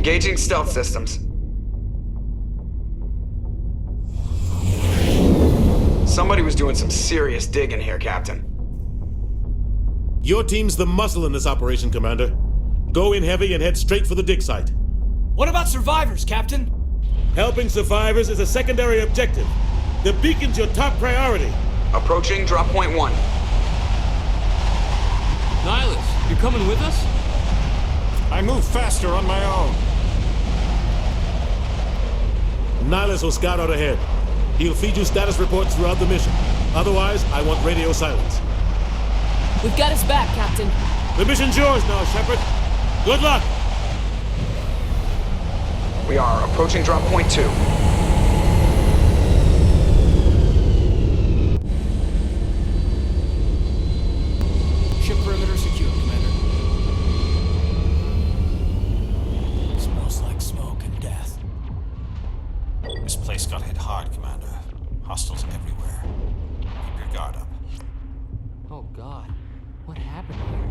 Engaging stealth systems. Somebody was doing some serious digging here, Captain. Your team's the muscle in this operation, Commander. Go in heavy and head straight for the dig site. What about survivors, Captain? Helping survivors is a secondary objective. The beacon's your top priority. Approaching drop point 1. Nihilus, you're coming with us? I move faster on my own. Nihilus will scout out ahead. He'll feed you status reports throughout the mission. Otherwise, I want radio silence. We've got his back, Captain. The mission's yours now, Sheppard. Good luck! We are approaching drop point 2. Ship perimeter secure, Commander. Smells like smoke and death. This place got hit hard, Commander. Hostiles everywhere. Keep your guard up. Oh God, what happened here?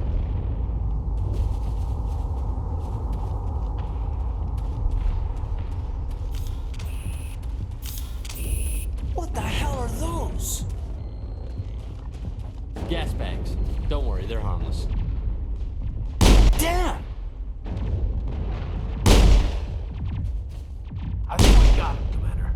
What the hell are those? Gas bags. Don't worry, they're harmless. Damn! I think we got him, Commander.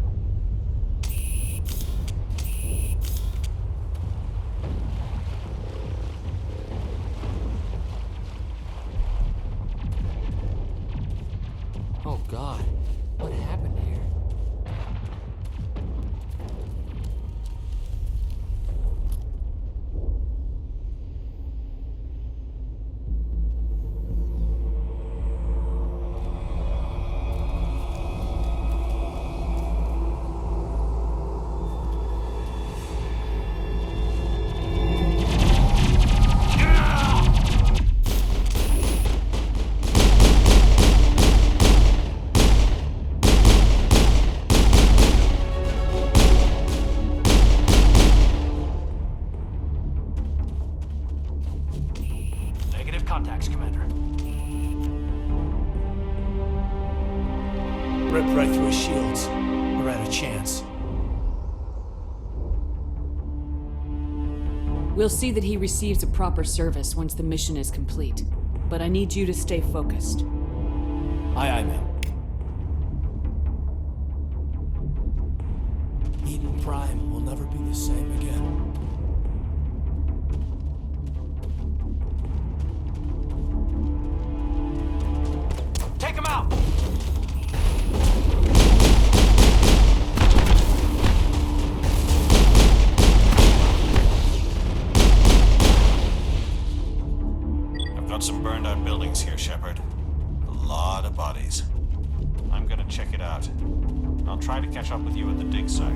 Oh God, what happened here? Contacts, Commander. Ripped right through his shields. We're out of chance. We'll see that he receives a proper service once the mission is complete. But I need you to stay focused. Aye, aye, ma'am. Eden Prime will never be the same again. Take him out! I've got some burned out buildings here, Sheppard. A lot of bodies. I'm gonna check it out. I'll try to catch up with you at the dig site.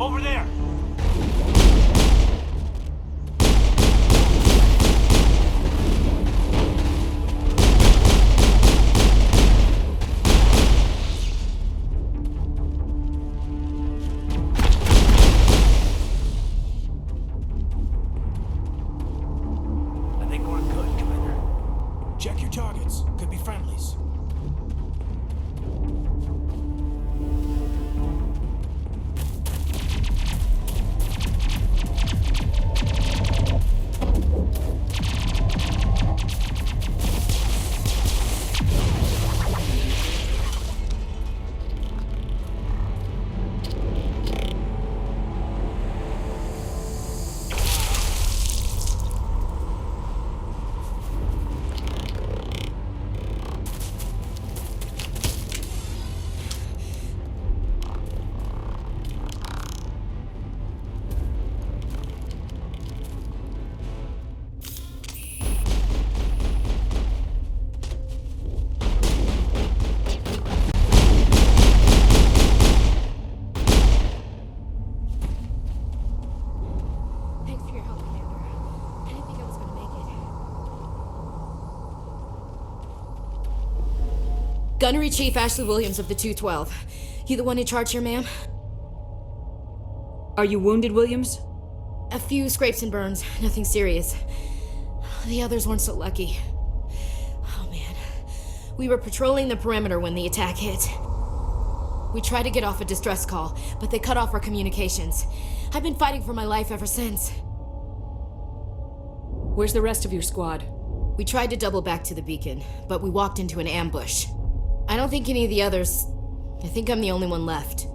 Over there! I think we're good, Commander. Check your targets. Could be friendlies. Gunnery Chief Ashley Williams of the 212. You the one in charge here, ma'am? Are you wounded, Williams? A few scrapes and burns, nothing serious. The others weren't so lucky. Oh man. We were patrolling the perimeter when the attack hit. We tried to get off a distress call, but they cut off our communications. I've been fighting for my life ever since. Where's the rest of your squad? We tried to double back to the beacon, but we walked into an ambush. I don't think any of the others... I think I'm the only one left.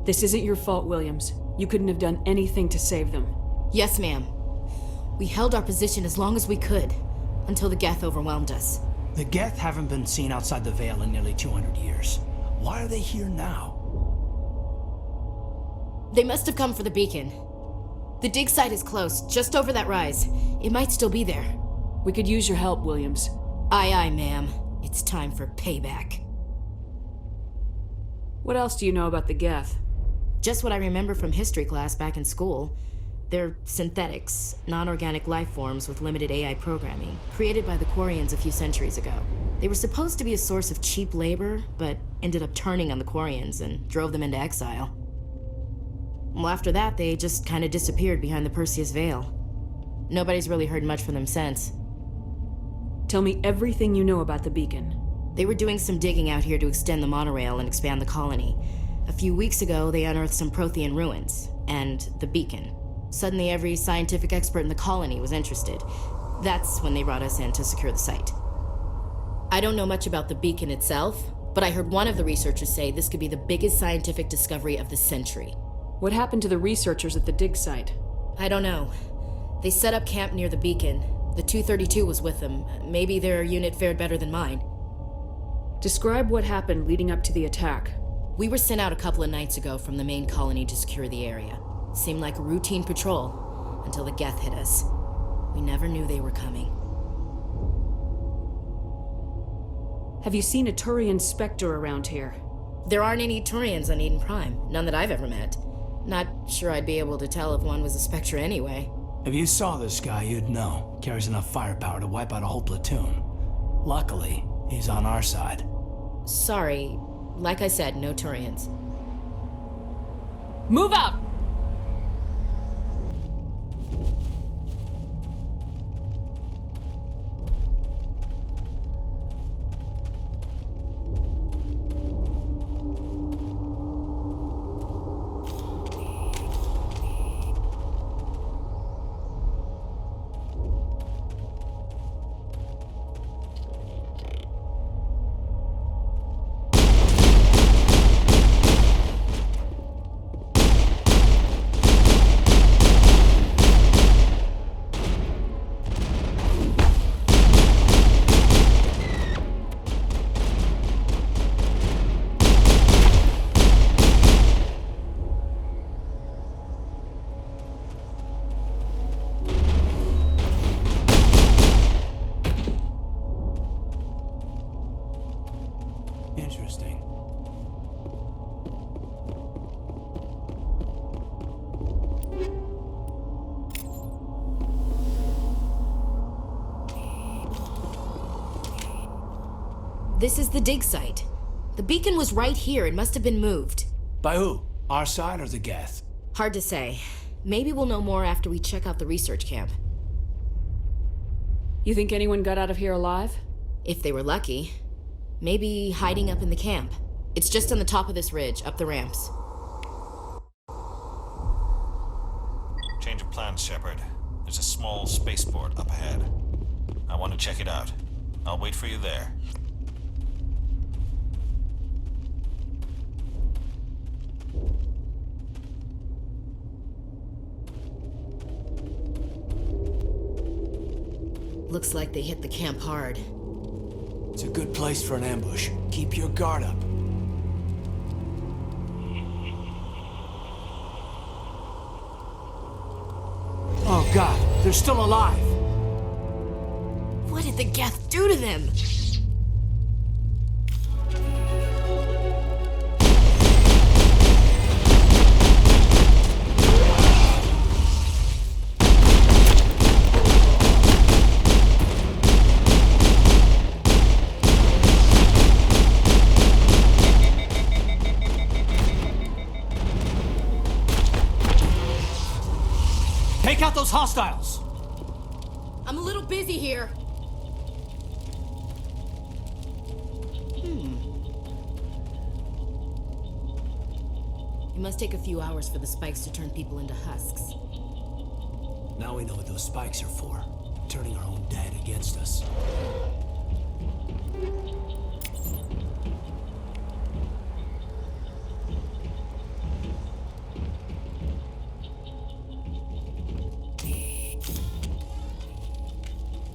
This isn't your fault, Williams. You couldn't have done anything to save them. Yes, ma'am. We held our position as long as we could, until the Geth overwhelmed us. The Geth haven't been seen outside the Veil in nearly 200 years. Why are they here now? They must have come for the beacon. The dig site is close, just over that rise. It might still be there. We could use your help, Williams. Aye, aye, ma'am. It's time for payback. What else do you know about the Geth? Just what I remember from history class back in school. They're synthetics, non-organic life forms with limited AI programming, created by the Quarians a few centuries ago. They were supposed to be a source of cheap labor, but ended up turning on the Quarians and drove them into exile. Well, after that, they just kind of disappeared behind the Perseus Veil. Nobody's really heard much from them since. Tell me everything you know about the beacon. They were doing some digging out here to extend the monorail and expand the colony. A few weeks ago, they unearthed some Prothean ruins, and the beacon. Suddenly, every scientific expert in the colony was interested. That's when they brought us in to secure the site. I don't know much about the beacon itself, but I heard one of the researchers say this could be the biggest scientific discovery of the century. What happened to the researchers at the dig site? I don't know. They set up camp near the beacon. The 232 was with them. Maybe their unit fared better than mine. Describe what happened leading up to the attack. We were sent out a couple of nights ago from the main colony to secure the area. Seemed like a routine patrol until the Geth hit us. We never knew they were coming. Have you seen a Turian Spectre around here? There aren't any Turians on Eden Prime. None that I've ever met. Not sure I'd be able to tell if one was a Spectre anyway. If you saw this guy, you'd know. Carries enough firepower to wipe out a whole platoon. Luckily, he's on our side. Sorry. Like I said, no Turians. Move out! Interesting. This is the dig site. The beacon was right here. It must have been moved. By who? Our side or the Geth? Hard to say. Maybe we'll know more after we check out the research camp. You think anyone got out of here alive? If they were lucky. Maybe hiding up in the camp. It's just on the top of this ridge, up the ramps. Change of plans, Sheppard. There's a small spaceport up ahead. I want to check it out. I'll wait for you there. Looks like they hit the camp hard. It's a good place for an ambush. Keep your guard up. Oh God, they're still alive! What did the Geth do to them? hostiles! I'm a little busy here. It must take a few hours for the spikes to turn people into husks. Now we know what those spikes are for. Turning our own dead against us.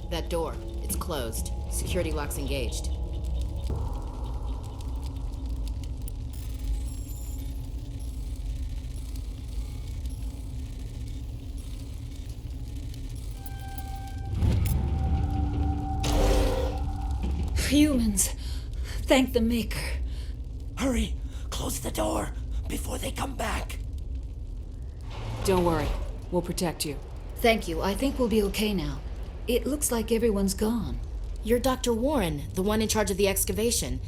That door, it's closed. Security lock's engaged. Humans, thank the Maker. Hurry! Close the door before they come back. Don't worry. We'll protect you. Thank you. I think we'll be okay now. It looks like everyone's gone. You're Dr. Warren, the one in charge of the excavation.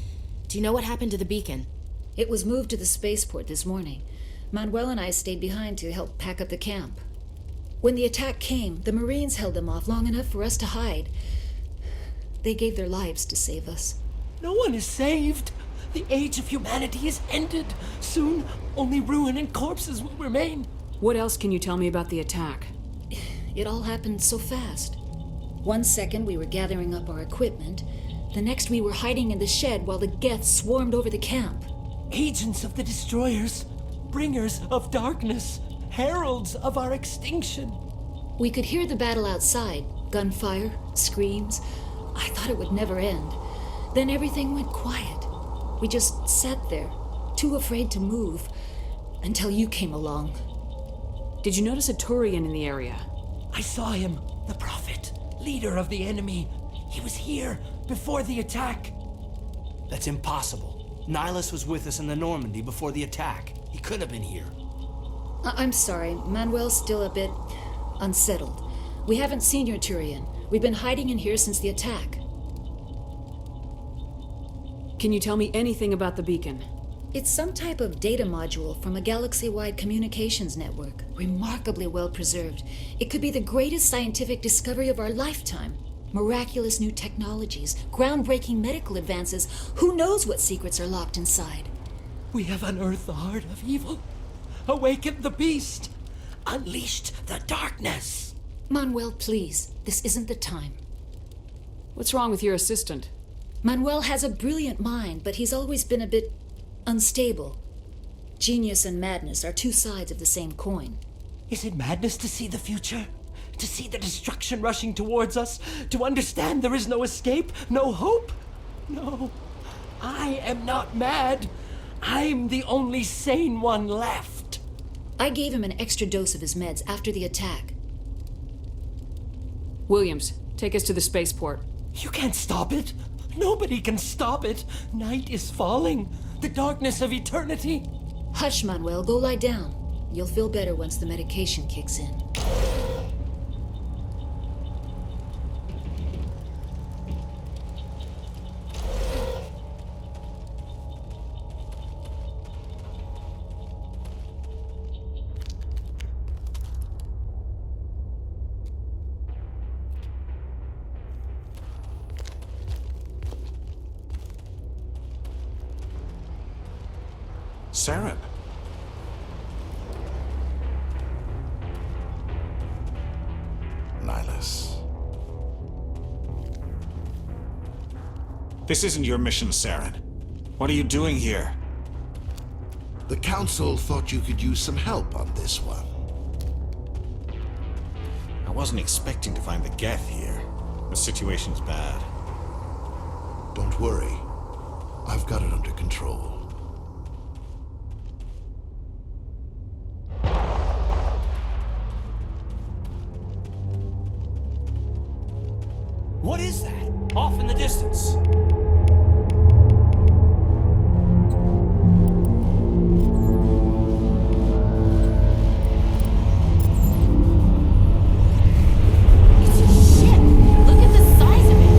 Do you know what happened to the beacon? It was moved to the spaceport this morning. Manuel and I stayed behind to help pack up the camp. When the attack came, the Marines held them off long enough for us to hide. They gave their lives to save us. No one is saved. The age of humanity is ended. Soon, only ruin and corpses will remain. What else can you tell me about the attack? It all happened so fast. 1 second we were gathering up our equipment. The next we were hiding in the shed while the Geth swarmed over the camp. Agents of the destroyers, bringers of darkness, heralds of our extinction. We could hear the battle outside. Gunfire, screams. I thought it would never end. Then everything went quiet. We just sat there, too afraid to move, until you came along. Did you notice a Turian in the area? I saw him, the prophet, leader of the enemy. He was here before the attack. That's impossible. Nihilus was with us in the Normandy before the attack. He could have been here. I'm sorry, Manuel's still a bit unsettled. We haven't seen your Turian. We've been hiding in here since the attack. Can you tell me anything about the beacon? It's some type of data module from a galaxy-wide communications network. Remarkably well preserved. It could be the greatest scientific discovery of our lifetime. Miraculous new technologies, groundbreaking medical advances. Who knows what secrets are locked inside? We have unearthed the heart of evil, awakened the beast, unleashed the darkness. Manuel, please. This isn't the time. What's wrong with your assistant? Manuel has a brilliant mind, but he's always been a bit unstable. Genius and madness are two sides of the same coin. Is it madness to see the future? To see the destruction rushing towards us? To understand there is no escape? No hope? No. I am not mad. I'm the only sane one left. I gave him an extra dose of his meds after the attack. Williams, take us to the spaceport. You can't stop it. Nobody can stop it. Night is falling. The darkness of eternity. Hush, Manuel. Go lie down. You'll feel better once the medication kicks in. Saren. Nihilus. This isn't your mission, Saren. What are you doing here? The Council thought you could use some help on this one. I wasn't expecting to find the Geth here. The situation's bad. Don't worry. I've got it under control. What is that? Off in the distance. It's a ship! Look at the size of it!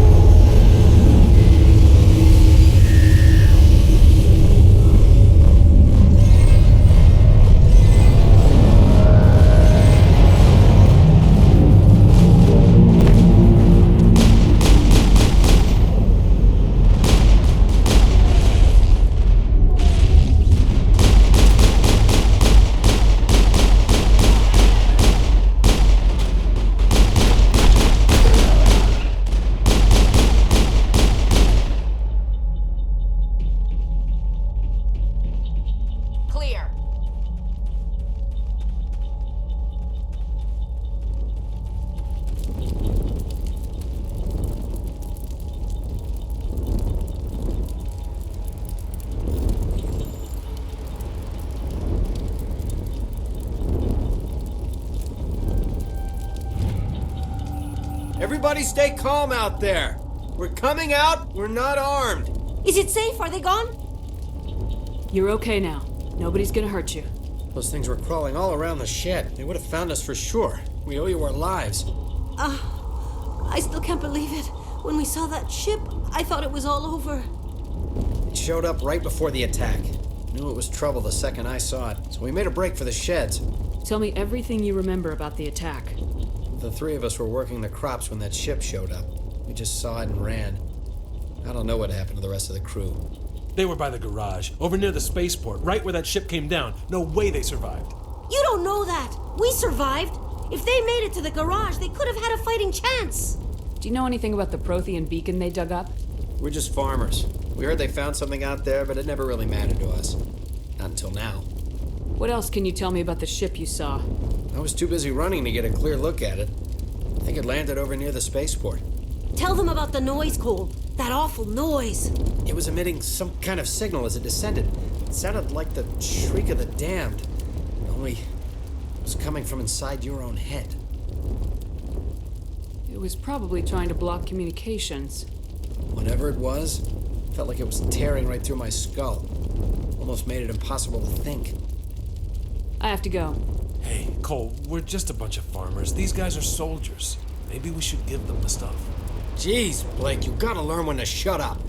Everybody stay calm out there. We're coming out. We're not armed. Is it safe? Are they gone? You're okay now. Nobody's gonna hurt you. Those things were crawling all around the shed. They would have found us for sure. We owe you our lives. I still can't believe it. When we saw that ship, I thought it was all over. It showed up right before the attack. Knew it was trouble the second I saw it, so we made a break for the sheds. Tell me everything you remember about the attack. The three of us were working the crops when that ship showed up. We just saw it and ran. I don't know what happened to the rest of the crew. They were by the garage, over near the spaceport, right where that ship came down. No way they survived. You don't know that. We survived. If they made it to the garage, they could have had a fighting chance. Do you know anything about the Prothean beacon they dug up? We're just farmers. We heard they found something out there, but it never really mattered to us. Not until now. What else can you tell me about the ship you saw? I was too busy running to get a clear look at it. I think it landed over near the spaceport. Tell them about the noise, Cole. That awful noise. It was emitting some kind of signal as it descended. It sounded like the shriek of the damned. Only it was coming from inside your own head. It was probably trying to block communications. Whatever it was, felt like it was tearing right through my skull. Almost made it impossible to think. I have to go. Hey, Cole, we're just a bunch of farmers. These guys are soldiers. Maybe we should give them the stuff. Jeez, Blake, you gotta learn when to shut up.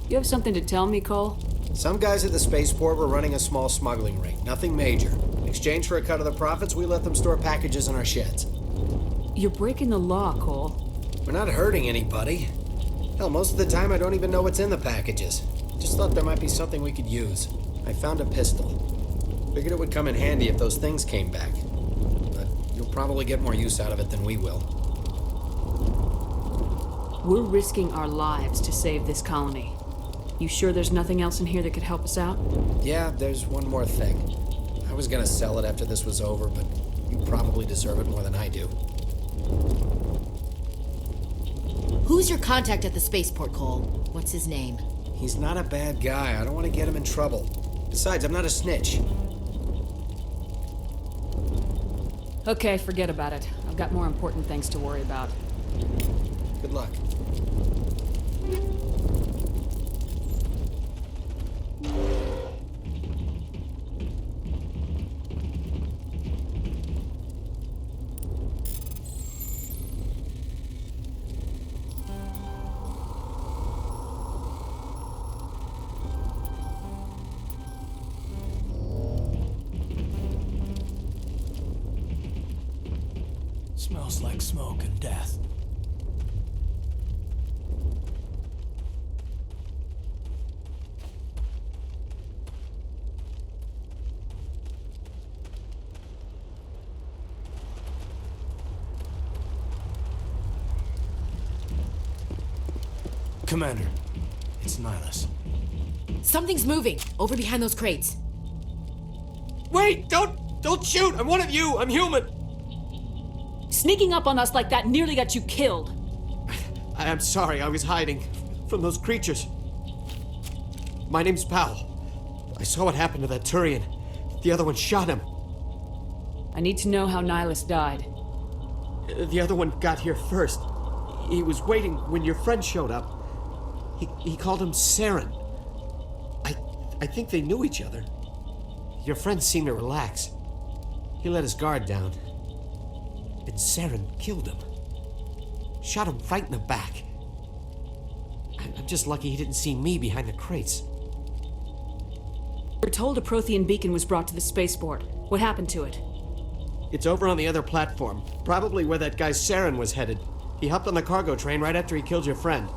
You have something to tell me, Cole? Some guys at the spaceport were running a small smuggling ring, nothing major. In exchange for a cut of the profits, we let them store packages in our sheds. You're breaking the law, Cole. We're not hurting anybody. Hell, most of the time I don't even know what's in the packages. Just thought there might be something we could use. I found a pistol. Figured it would come in handy if those things came back. But you'll probably get more use out of it than we will. We're risking our lives to save this colony. You sure there's nothing else in here that could help us out? Yeah, there's one more thing. I was gonna sell it after this was over, but you probably deserve it more than I do. Who's your contact at the spaceport, Cole? What's his name? He's not a bad guy. I don't want to get him in trouble. Besides, I'm not a snitch. Okay, forget about it. I've got more important things to worry about. Good luck. Smells like smoke and death. Commander, it's Nihilus. Something's moving over behind those crates. Wait! Don't shoot! I'm one of you! I'm human! Sneaking up on us like that nearly got you killed. I'm sorry, I was hiding from those creatures. My name's Powell. I saw what happened to that Turian. The other one shot him. I need to know how Nihilus died. The other one got here first. He was waiting when your friend showed up. He called him Saren. I think they knew each other. Your friend seemed to relax. He let his guard down. And Saren killed him. Shot him right in the back. I'm just lucky he didn't see me behind the crates. We're told a Prothean beacon was brought to the spaceport. What happened to it? It's over on the other platform. Probably where that guy Saren was headed. He hopped on the cargo train right after he killed your friend.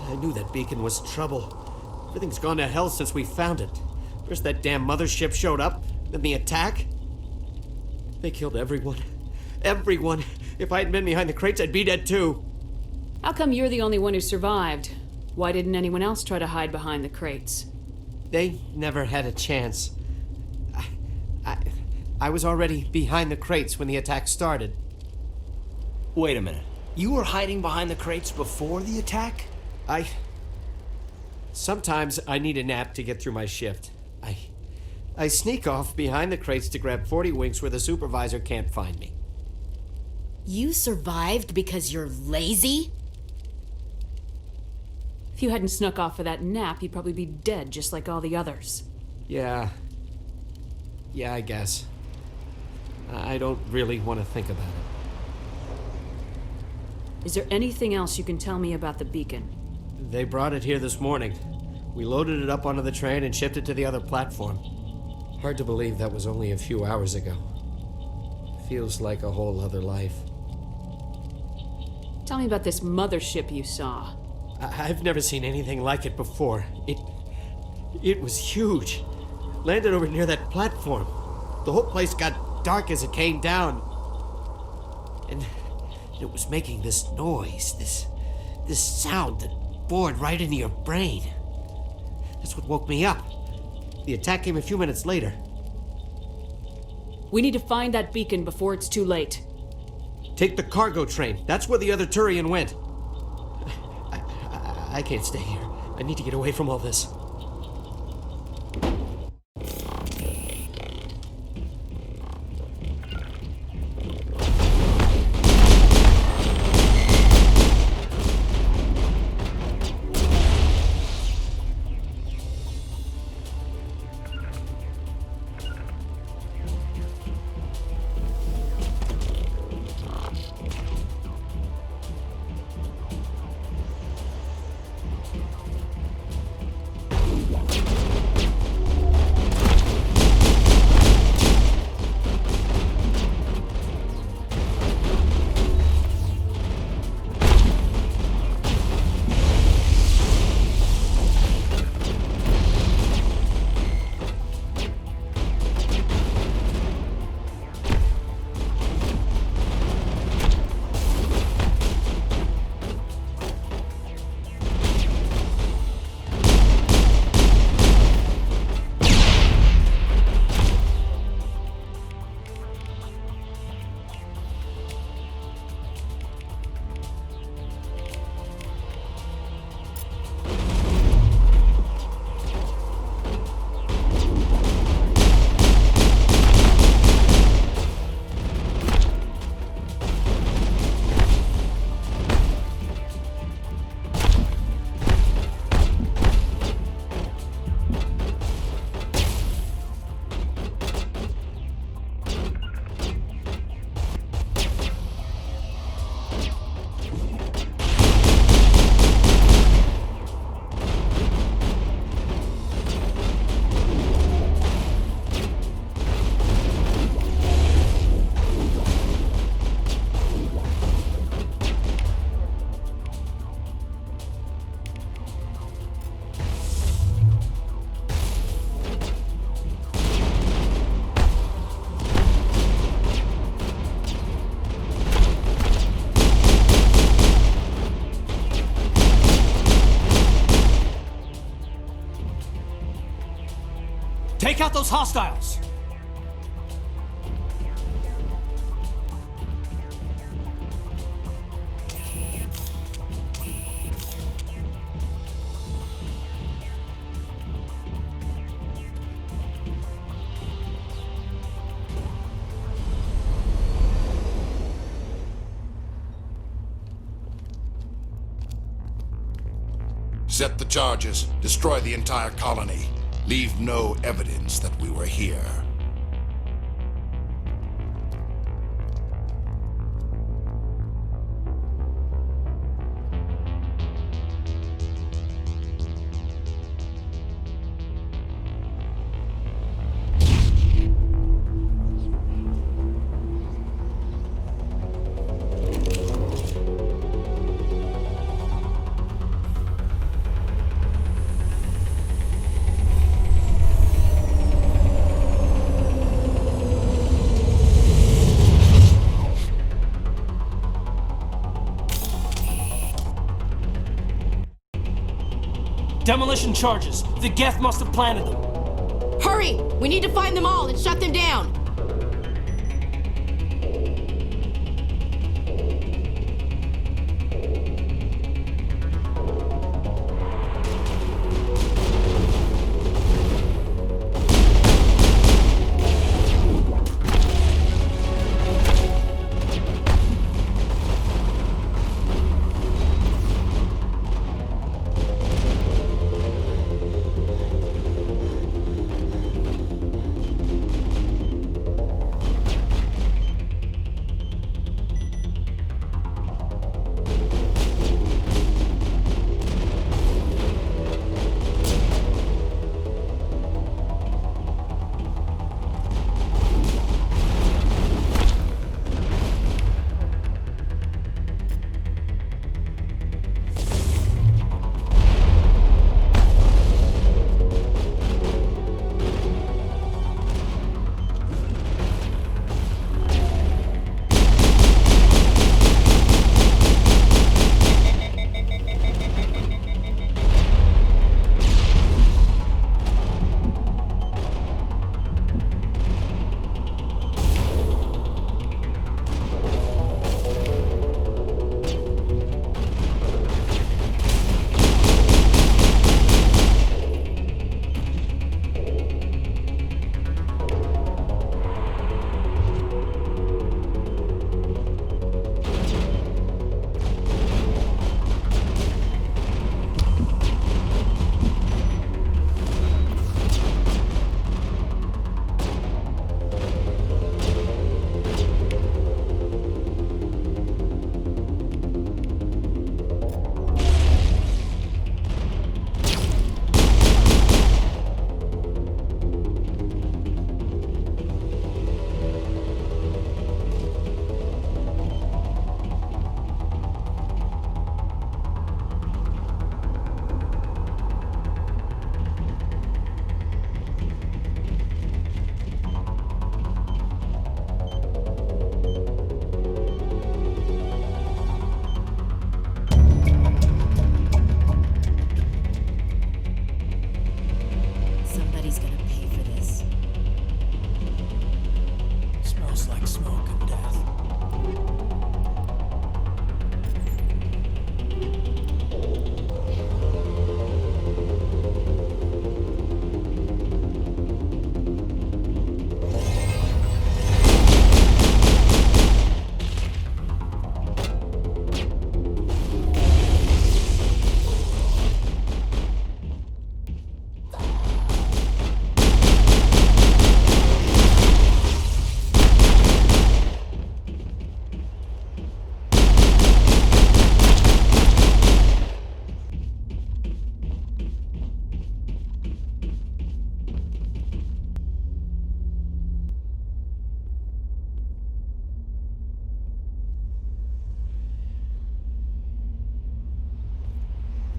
I knew that beacon was trouble. Everything's gone to hell since we found it. First that damn mothership showed up, then the attack. They killed everyone. Everyone. If I hadn't been behind the crates, I'd be dead too. How come you're the only one who survived? Why didn't anyone else try to hide behind the crates? They never had a chance. I was already behind the crates when the attack started. Wait a minute. You were hiding behind the crates before the attack? Sometimes I need a nap to get through my shift. I sneak off behind the crates to grab 40 winks where the supervisor can't find me. You survived because you're lazy? If you hadn't snuck off for that nap, you'd probably be dead just like all the others. Yeah, I guess. I don't really want to think about it. Is there anything else you can tell me about the beacon? They brought it here this morning. We loaded it up onto the train and shipped it to the other platform. Hard to believe that was only a few hours ago. Feels like a whole other life. Tell me about this mothership you saw. I've never seen anything like it before. It was huge. Landed over near that platform. The whole place got dark as it came down. And it was making this noise, this sound that bored right into your brain. That's what woke me up. The attack came a few minutes later. We need to find that beacon before it's too late. Take the cargo train. That's where the other Turian went. I can't stay here. I need to get away from all this. Take out those hostiles! Set the charges. Destroy the entire colony. Leave no evidence that we were here. Demolition charges. The Geth must have planted them. Hurry! We need to find them all and shut them down!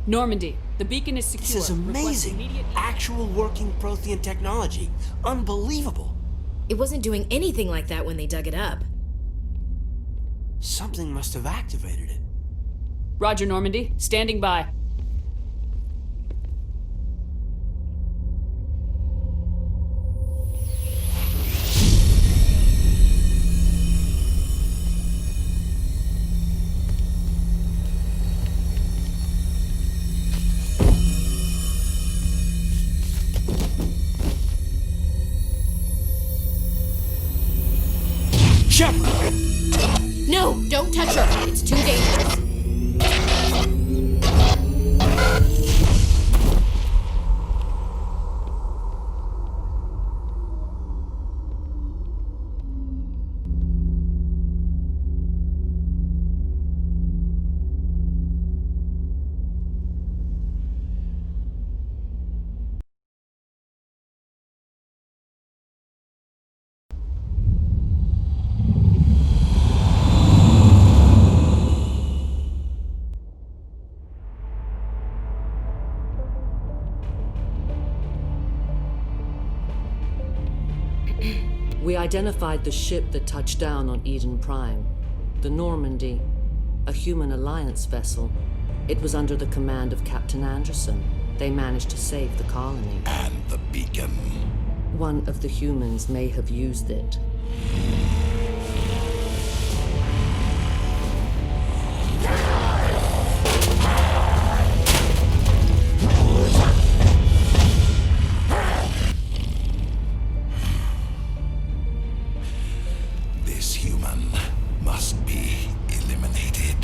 Normandy, the beacon is secure. This is Request amazing. immediate- Actual working Prothean technology. Unbelievable. It wasn't doing anything like that when they dug it up. Something must have activated it. Roger, Normandy. Standing by. Sheppard! No, don't touch her. It's too dangerous. We identified the ship that touched down on Eden Prime. The Normandy, a human alliance vessel. It was under the command of Captain Anderson. They managed to save the colony. And the beacon. One of the humans may have used it. This human must be eliminated.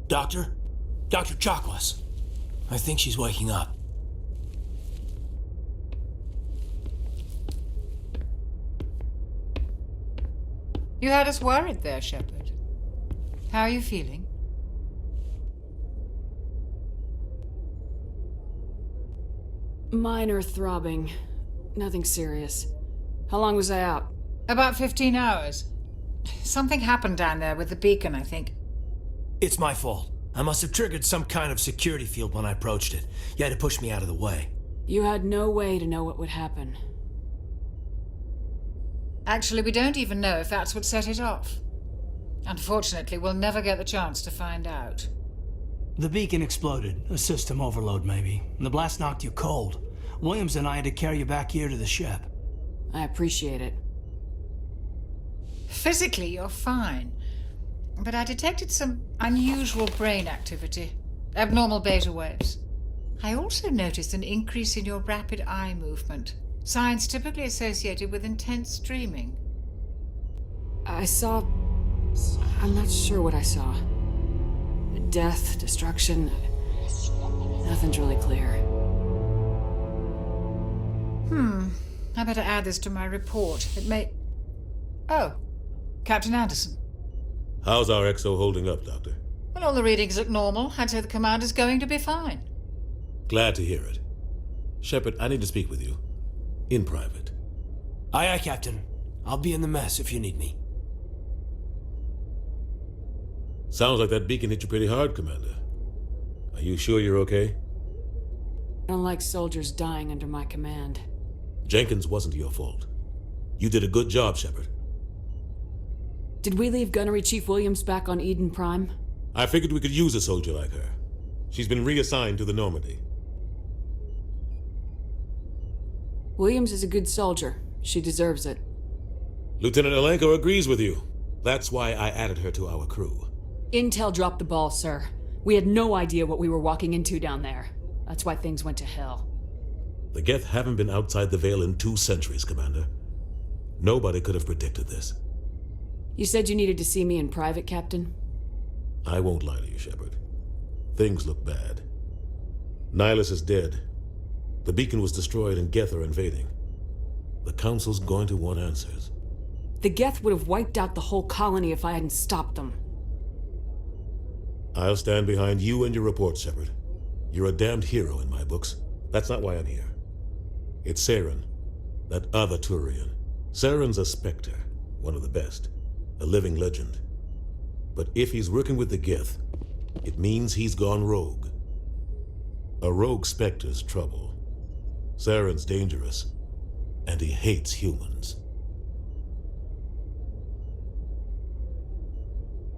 Doctor? Dr. Chakwas. I think she's waking up. You had us worried there, Sheppard. How are you feeling? Minor throbbing. Nothing serious. How long was I out? About 15 hours. Something happened down there with the beacon, I think. It's my fault. I must have triggered some kind of security field when I approached it. You had to push me out of the way. You had no way to know what would happen. Actually, we don't even know if that's what set it off. Unfortunately, we'll never get the chance to find out. The beacon exploded. A system overload, maybe. And the blast knocked you cold. Williams and I had to carry you back here to the ship. I appreciate it. Physically, you're fine. But I detected some unusual brain activity. Abnormal beta waves. I also noticed an increase in your rapid eye movement. Signs typically associated with intense dreaming. I saw... I'm not sure what I saw. Death, destruction... Nothing's really clear. I better add this to my report. It may... Oh, Captain Anderson. How's our XO holding up, Doctor? Well, all the readings look normal. I'd say the commander's going to be fine. Glad to hear it. Sheppard, I need to speak with you. In private. Aye, aye, Captain. I'll be in the mess if you need me. Sounds like that beacon hit you pretty hard, Commander. Are you sure you're okay? I don't like soldiers dying under my command. Jenkins wasn't your fault. You did a good job, Sheppard. Did we leave Gunnery Chief Williams back on Eden Prime? I figured we could use a soldier like her. She's been reassigned to the Normandy. Williams is a good soldier. She deserves it. Lieutenant Alenko agrees with you. That's why I added her to our crew. Intel dropped the ball, sir. We had no idea what we were walking into down there. That's why things went to hell. The Geth haven't been outside the Veil in 2 centuries, Commander. Nobody could have predicted this. You said you needed to see me in private, Captain? I won't lie to you, Sheppard. Things look bad. Nihilus is dead. The beacon was destroyed and Geth are invading. The Council's going to want answers. The Geth would have wiped out the whole colony if I hadn't stopped them. I'll stand behind you and your report, Sheppard. You're a damned hero in my books. That's not why I'm here. It's Saren, that other Turian. Saren's a Spectre, one of the best, a living legend. But if he's working with the Geth, it means he's gone rogue. A rogue Spectre's trouble. Saren's dangerous, and he hates humans.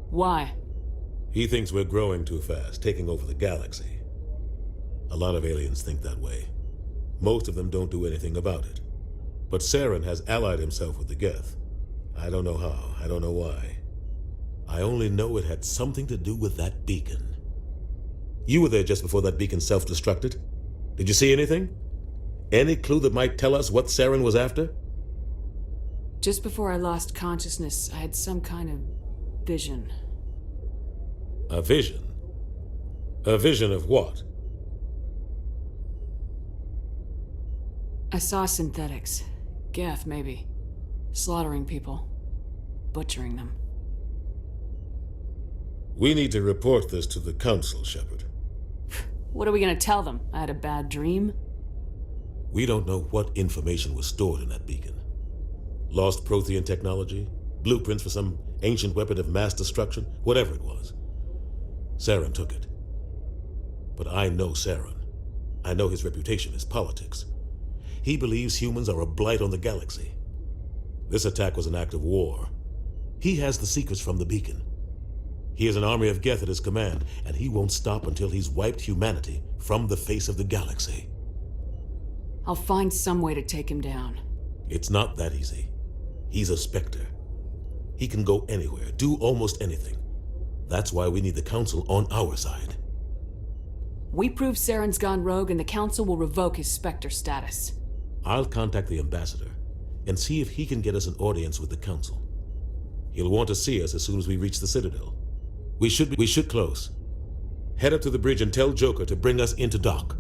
Why? He thinks we're growing too fast, taking over the galaxy. A lot of aliens think that way. Most of them don't do anything about it. But Saren has allied himself with the Geth. I don't know how, I don't know why. I only know it had something to do with that beacon. You were there just before that beacon self-destructed. Did you see anything? Any clue that might tell us what Saren was after? Just before I lost consciousness, I had some kind of vision. A vision? A vision of what? I saw synthetics. Geth, maybe. Slaughtering people. Butchering them. We need to report this to the Council, Sheppard. What are we gonna tell them? I had a bad dream? We don't know what information was stored in that beacon. Lost Prothean technology? Blueprints for some ancient weapon of mass destruction? Whatever it was. Saren took it. But I know Saren. I know his reputation is politics. He believes humans are a blight on the galaxy. This attack was an act of war. He has the secrets from the beacon. He has an army of Geth at his command, and he won't stop until he's wiped humanity from the face of the galaxy. I'll find some way to take him down. It's not that easy. He's a Spectre. He can go anywhere, do almost anything. That's why we need the Council on our side. We prove Saren's gone rogue and the Council will revoke his Spectre status. I'll contact the Ambassador and see if he can get us an audience with the Council. He'll want to see us as soon as we reach the Citadel. We should close. Head up to the bridge and tell Joker to bring us into dock.